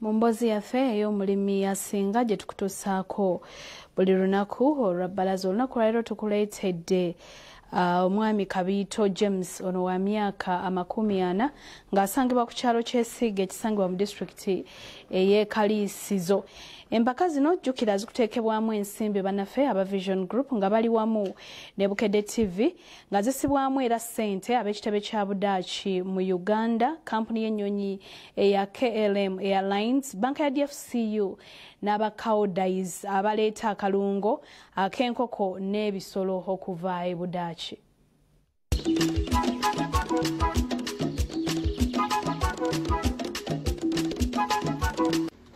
Mu mboozi yaffe ey'omulimi Asinga gye tukutuusaako buli lunaku olwabbalaza olunaku lwaleero tukuleetedde omwami Kabiito James ono wa myaka 40 ng'asangibwa ku kyalo ky'Esiga ekisangibwa mu disitulikiti ey'e Kaliisizo. Empaka zino jjukira zikuteekebwamu ensimbi bannaffe aba Vision Group nga bali wamu ne Bukedde TV nga zisibwamu era ssente ab'ekitebe kya Budaaki mu Uganda, kampuni y'ennyonyi eya KLM Airlines, banka ya DFCU n'aba Cowdays abaleeta akalungo ak'enkoko n'ebisolo okuva e Budaaki.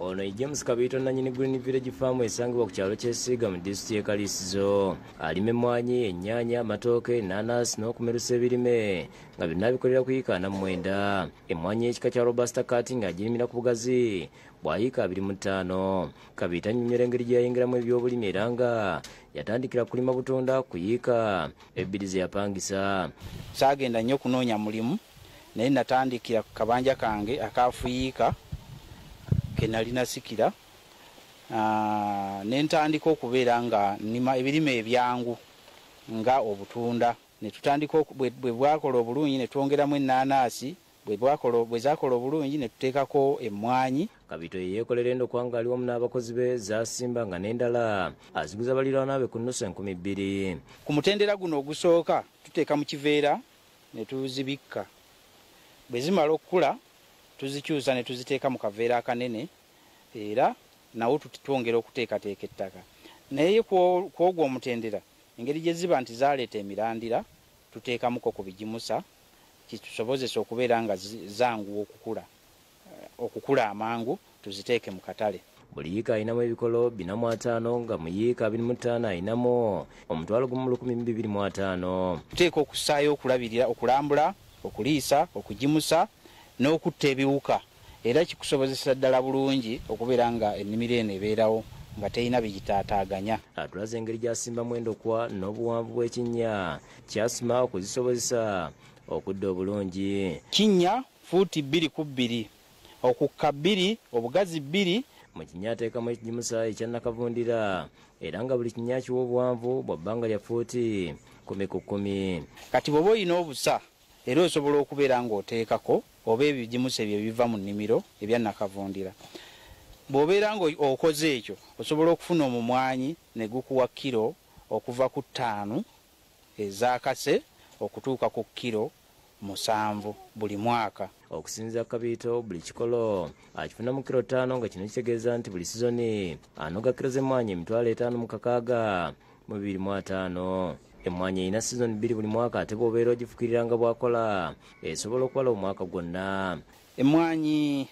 Ono James Kabiito nannyini Green Village Farm esangibwa ku kyalo ky'Esiga mu disitulikiti y'e Kaliisizo. Alima emmwaanyi, ennyaanya, amatooke, ennaanansi n'okumerusa ebirime nga byonna bikolera kuyiika 49. Emmwaanyi y'ekika kya Robusta Cut ng'agirimira ku bugazi bwayiika 25. Kabiito annyonnyola engeri gye yayingiramu ebyobulimi era nga yatandikira kulima butunda kuyiika 2 ze yapangisa. Saagenda nnyo kunoonya mulimu naye natandikira ku kabanja kange akaafuyiika kenalina sikira nentandika okubeera nga nima ebirime ebyangu nga obutunda ne tutandika bwe bwakola obulungi ne twongeramu ennaanansi bwe zakola obulungi ne tuteekako emmwaanyi. Kabiito yeekolera endokwa ng'aliwo mu n'abakozi be zasimba nga n'endala aziguza baliraanwa be ku nnusu 2,000. Ku mutendera guno ogusooka tuteeka mu kiveera ne tuzibikka, bwe zimala okukula tuzikyusa ne tuziteeka mu kaveera akanene era nawo twongera okuteekateeka ettaka. Naye kwogwo omutendera engeri gye ziba nti zaaleeta emirandira tuteekamuko ku bigimusa kitusobozesa okubeera nga zangu okukula amangu tuziteeke mu katale. Buli yiika ayinamu ebikolo 45 nga mu yiika 25 ayinamu 1,225. Tuteeka okussaayo okulabirira, okulambula, okuliisa, okugimusa n'okutta ebiwuka era kikusobozesa ddala bulungi okubeera nga ennimiro eno ebeerawo nga terina bigitaataaganya. Atulaze engeri gy'asimbamu endokwa n'obuwanvu bw'ekinnya ky'asima okuzisobozesa okudda obulungi. Kinnya fuuti 2 ku 2, okukka 2, obugazi 2. Mu kinnya ateekamu ekigimusa ekya nakavundira era nga buli kinnya kiwa obuwanvu bwa bbanga lya fuuti 10 ku 10. Kati bw'oba olina obusa era osobola okubeera ng'oteekako oba ebigimusa ebyo ebiva mu nnimiro ebya nakavundira. Bw'obeera ng'okoze ekyo osobola okufuna omumwanyi ne gukuwa kilo okuva ku 5 ezakase okutuuka ku kilo 7 buli mwaka. Okusinziira Kabiito buli kikolo akifuna mu kilo 5 nga kino kitegeeza nti buli sizoni anoga kilo z'emmwanyi 5,625. Emmwanyi erina sizoni 2 buli mwaka ate bw'obeera ogifukirira nga bwakola esobola okwala omwaka gwonna. Emmwanyi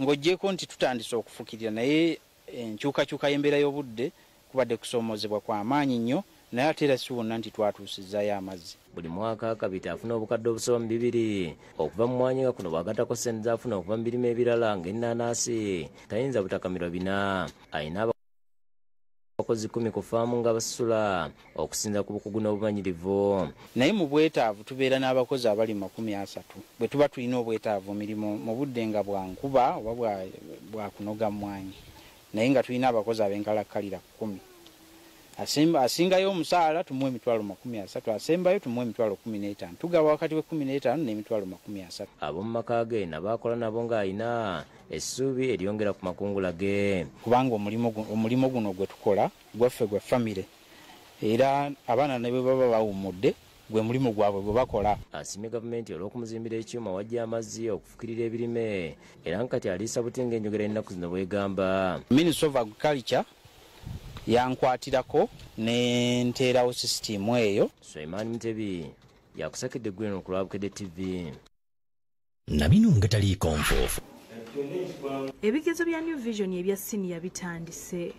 ng'oggyeko nti tutandise okufukirira naye enkyukakyuka y'embeera y'obudde kubadde kusoomozebwa kwa maanyi nnyo naye ate era si wonna nti twatuusizaayo amazzi. Buli mwaka Kabiito afuna obukadde obusoba mu 2 okuva mu mmwanyi nga kuno bwagattako ssente z'afuna okuva mu birime ebirala ng'ennaanansi tayinza butakamirwa 4. Ayina abakozi 10 ku faamu nga basasula okusinza ku bukugu n'obumanyirivu. Naye mu bwetaavu tubeera n'abakozi abali 30 bwe tuba tulina obwetaavu mirimu mu budde nga bwa nkuba oba bwa kunoga mmwanyi naye nga tulina abakozi ab'enkalakkalira 10. Asingayo omusaala tumuwe 30,000, asembayo tumuwe 15,000, tugaba wakati we 15 ne 30,000. Ab'omu maka ge nabaakola nabo ng'ayina essuubi eryongera ku makungula ge. Kubanga omulimo guno gwe tukola gwaffe gwe famire era abaana ne bwe baba bawummudde gwe mulimu gwabwe gwe bakola. Asiimye gavumenti olw'okumuzimbira ekyuma wajja amazzi okufukirira ebirime era nkati aliisa butinga enjogera ennaku zino bwegamba. Ministry of Agriculture yankwatirako ne nteerawo sisitimu eyo. Sulaiman Mutebi yakusakidde Gweno ku lwa Bukedde TV. Nabino nga taliiko nfoofu. Ebigezo bya New Vision ebya siniya bitandise.